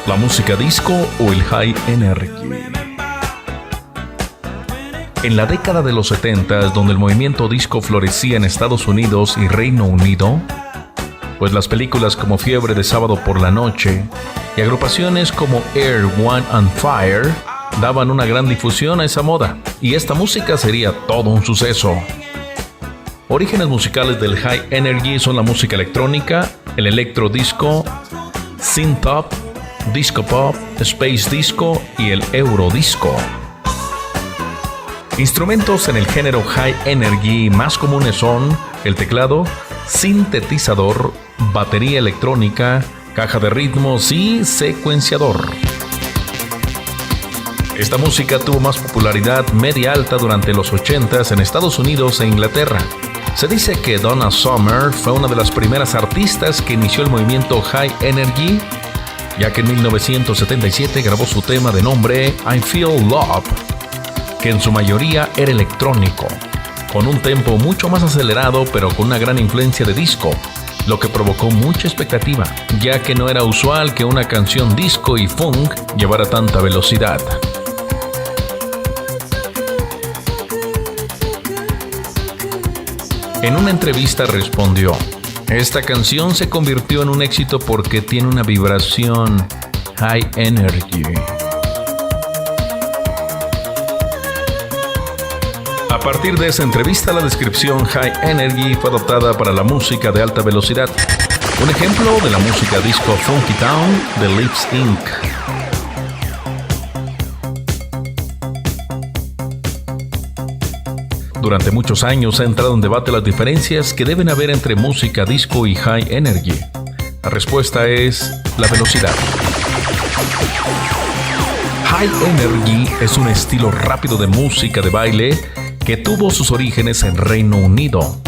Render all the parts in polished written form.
la música disco o el high energy. En la década de los 70, donde el movimiento disco florecía en Estados Unidos y Reino Unido, pues las películas como Fiebre de Sábado por la Noche y agrupaciones como Air, One and Fire daban una gran difusión a esa moda, y esta música sería todo un suceso. Orígenes musicales del high energy son la música electrónica, el electro disco, synth pop, disco pop, space disco y el eurodisco. Instrumentos en el género high energy más comunes son el teclado, sintetizador, batería electrónica, caja de ritmos y secuenciador. Esta música tuvo más popularidad media alta durante los 80s en Estados Unidos e Inglaterra. Se dice que Donna Summer fue una de las primeras artistas que inició el movimiento high energy, ya que en 1977 grabó su tema de nombre I Feel Love, que en su mayoría era electrónico, con un tempo mucho más acelerado pero con una gran influencia de disco, lo que provocó mucha expectativa, ya que no era usual que una canción disco y funk llevara tanta velocidad. En una entrevista respondió: esta canción se convirtió en un éxito porque tiene una vibración high energy. A partir de esa entrevista, la descripción high energy fue adoptada para la música de alta velocidad. Un ejemplo de la música disco Funky Town de Lips Inc. Durante muchos años ha entrado en debate las diferencias que deben haber entre música disco y high energy. La respuesta es la velocidad. High energy es un estilo rápido de música de baile que tuvo sus orígenes en Reino Unido,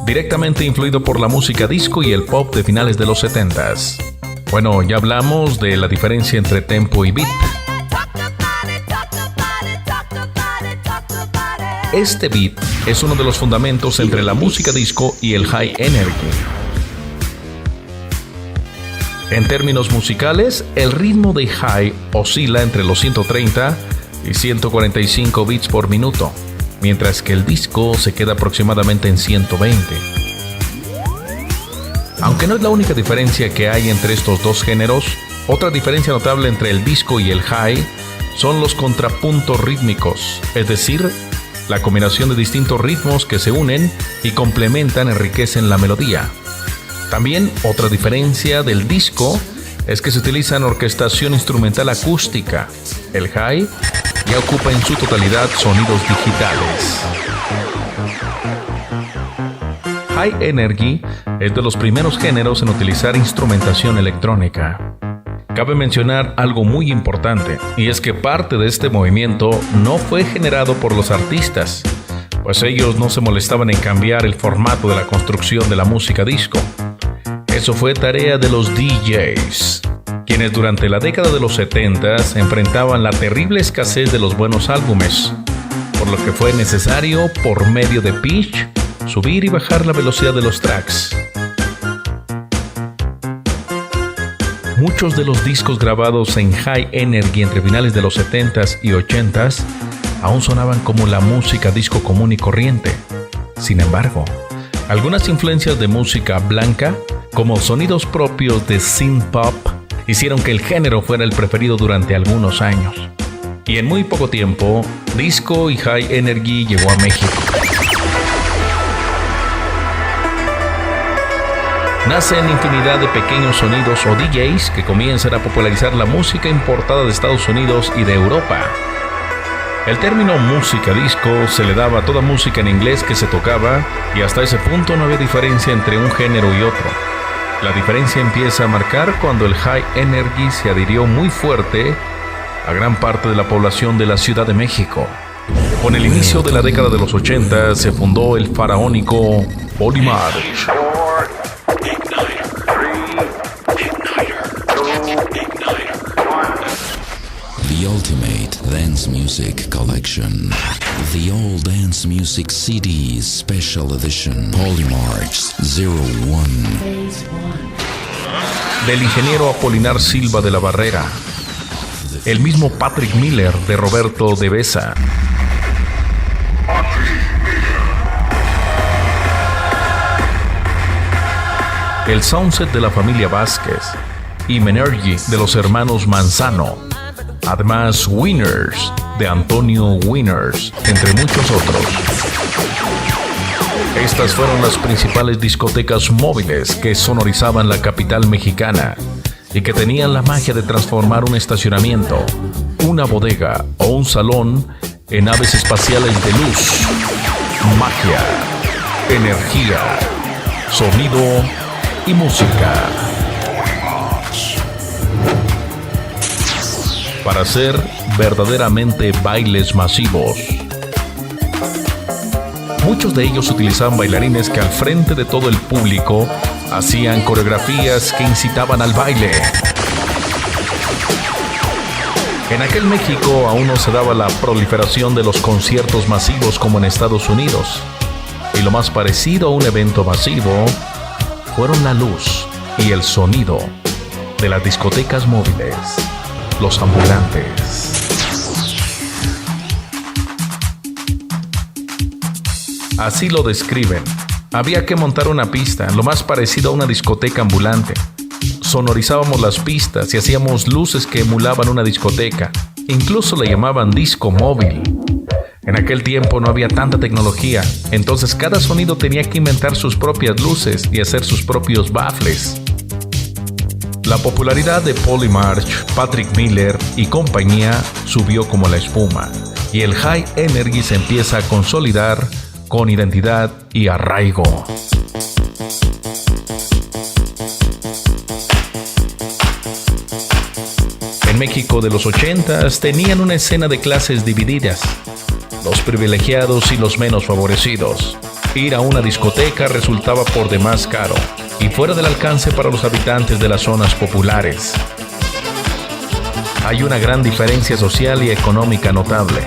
directamente influido por la música disco y el pop de finales de los 70s. Bueno, ya hablamos de la diferencia entre tempo y beat. Este beat es uno de los fundamentos entre la música disco y el high energy. En términos musicales, el ritmo de high oscila entre los 130 y 145 beats por minuto, mientras que el disco se queda aproximadamente en 120. Aunque no es la única diferencia que hay entre estos dos géneros, otra diferencia notable entre el disco y el high son los contrapuntos rítmicos, es decir, la combinación de distintos ritmos que se unen y complementan enriquecen la melodía. También otra diferencia del disco es que se utiliza en orquestación instrumental acústica. El high ya ocupa en su totalidad sonidos digitales. High energy es de los primeros géneros en utilizar instrumentación electrónica. Cabe mencionar algo muy importante, y es que parte de este movimiento no fue generado por los artistas, pues ellos no se molestaban en cambiar el formato de la construcción de la música disco. Eso fue tarea de los DJs, quienes durante la década de los 70s enfrentaban la terrible escasez de los buenos álbumes, por lo que fue necesario, por medio de pitch, subir y bajar la velocidad de los tracks. Muchos de los discos grabados en high energy entre finales de los 70s y 80s aún sonaban como la música disco común y corriente. Sin embargo, algunas influencias de música blanca, como sonidos propios de synth pop, hicieron que el género fuera el preferido durante algunos años. Y en muy poco tiempo, disco y high energy llegó a México. Nacen infinidad de pequeños sonidos o DJs que comienzan a popularizar la música importada de Estados Unidos y de Europa. El término música disco se le daba a toda música en inglés que se tocaba, y hasta ese punto no había diferencia entre un género y otro. La diferencia empieza a marcar cuando el high energy se adhirió muy fuerte a gran parte de la población de la Ciudad de México. Con el inicio de la década de los 80 se fundó el faraónico Polymarch. The Ultimate Dance Music Collection. The All Dance Music CDs Special Edition. Polymarch 01. Del ingeniero Apolinar Silva de la Barrera, el mismo Patrick Miller de Roberto de Besa. El soundset de la familia Vázquez y Menergy de los hermanos Manzano. Además, Winners de Antonio Winners, entre muchos otros. Estas fueron las principales discotecas móviles que sonorizaban la capital mexicana y que tenían la magia de transformar un estacionamiento, una bodega o un salón en naves espaciales de luz, magia, energía, sonido y música. Para hacer verdaderamente bailes masivos. Muchos de ellos utilizaban bailarines que al frente de todo el público hacían coreografías que incitaban al baile. En aquel México aún no se daba la proliferación de los conciertos masivos como en Estados Unidos, y lo más parecido a un evento masivo fueron la luz y el sonido de las discotecas móviles, los ambulantes. Así lo describen. Había que montar una pista, lo más parecido a una discoteca ambulante. Sonorizábamos las pistas y hacíamos luces que emulaban una discoteca. Incluso le llamaban disco móvil. En aquel tiempo no había tanta tecnología, entonces cada sonido tenía que inventar sus propias luces y hacer sus propios baffles. La popularidad de Paul y March, Patrick Miller y compañía subió como la espuma, y el High Energy se empieza a consolidar con identidad y arraigo. En México de los 80s tenían una escena de clases divididas, los privilegiados y los menos favorecidos. Ir a una discoteca resultaba por demás caro y fuera del alcance para los habitantes de las zonas populares. Hay una gran diferencia social y económica notable.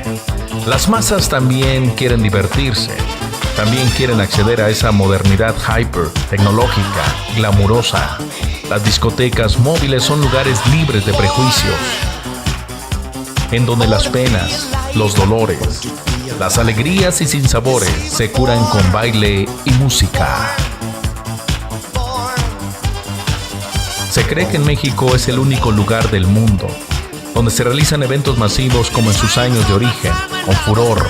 Las masas también quieren divertirse, también quieren acceder a esa modernidad hyper, tecnológica, glamurosa. Las discotecas móviles son lugares libres de prejuicios, en donde las penas, los dolores, las alegrías y sinsabores se curan con baile y música. Se cree que en México es el único lugar del mundo donde se realizan eventos masivos como en sus años de origen, con furor.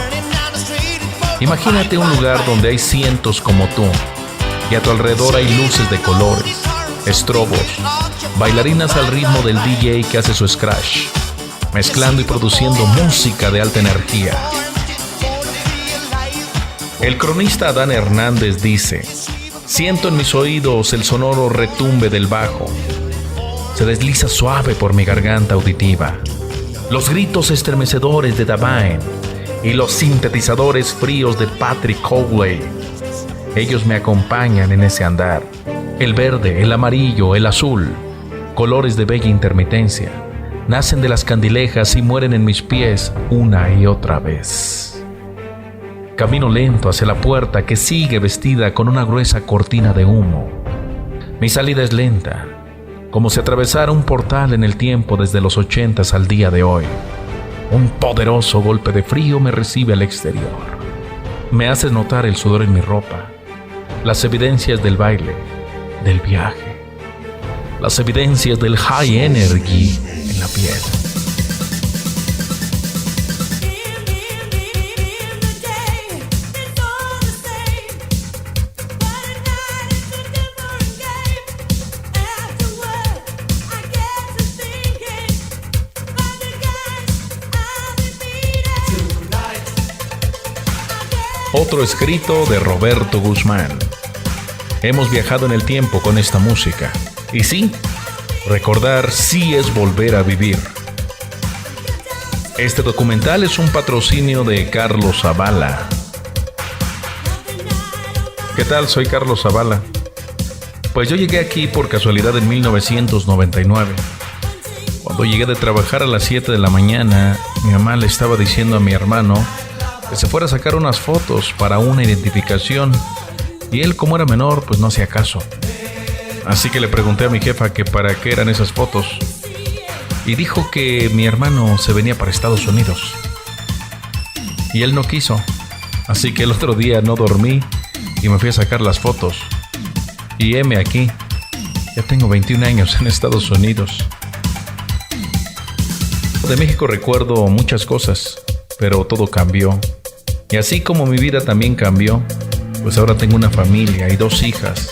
Imagínate un lugar donde hay cientos como tú, y a tu alrededor hay luces de colores, estrobos, bailarinas al ritmo del DJ que hace su scratch, mezclando y produciendo música de alta energía. El cronista Adán Hernández dice: siento en mis oídos el sonoro retumbe del bajo. Se desliza suave por mi garganta auditiva. Los gritos estremecedores de Davain y los sintetizadores fríos de Patrick Cowley. Ellos me acompañan en ese andar. El verde, el amarillo, el azul, colores de bella intermitencia, nacen de las candilejas y mueren en mis pies una y otra vez. Camino lento hacia la puerta que sigue vestida con una gruesa cortina de humo. Mi salida es lenta, como si atravesara un portal en el tiempo desde los 80s al día de hoy. Un poderoso golpe de frío me recibe al exterior. Me hace notar el sudor en mi ropa, las evidencias del baile, del viaje, las evidencias del High Energy en la piel. Otro escrito de Roberto Guzmán. Hemos viajado en el tiempo con esta música. Y sí, recordar sí es volver a vivir. Este documental es un patrocinio de Carlos Zavala. ¿Qué tal? Soy Carlos Zavala. Pues yo llegué aquí por casualidad en 1999. Cuando llegué de trabajar a las 7 de la mañana, mi mamá le estaba diciendo a mi hermano que se fuera a sacar unas fotos para una identificación, y él, como era menor, pues no hacía caso. Así que le pregunté a mi jefa que para qué eran esas fotos. y dijo que mi hermano se venía para Estados Unidos. Y él no quiso, así que el otro día no dormí y me fui a sacar las fotos. Y heme aquí, ya tengo 21 años en Estados Unidos. De México recuerdo muchas cosas, pero todo cambió. Y así como mi vida también cambió, pues ahora tengo una familia y 2 hijas.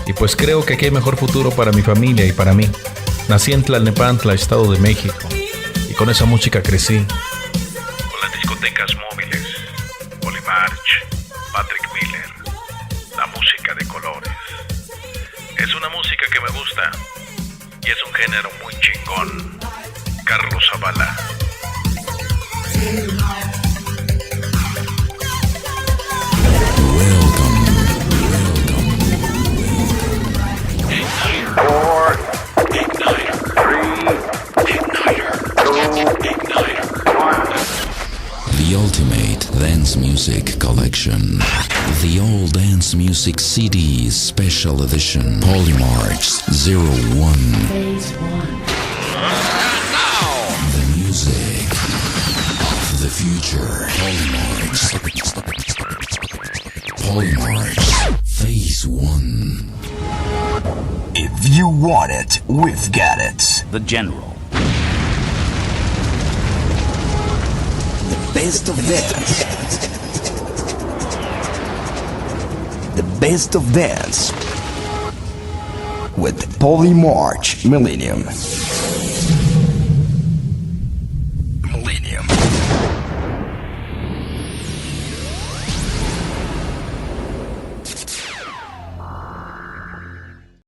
Y pues creo que aquí hay mejor futuro para mi familia y para mí. Nací en Tlalnepantla, Estado de México, y con esa música crecí. Con las discotecas móviles, Polymarch, Patrick Miller, la música de colores. Es una música que me gusta, y es un género muy chingón. Carlos Zavala. The Ultimate Dance Music Collection. The All Dance Music CDs Special Edition. Polymarch 01. The music of the future. Polymarch Phase 1. If you want it, we've got it. The General. The best of dance. The best of dance. With Polymarch Millennium.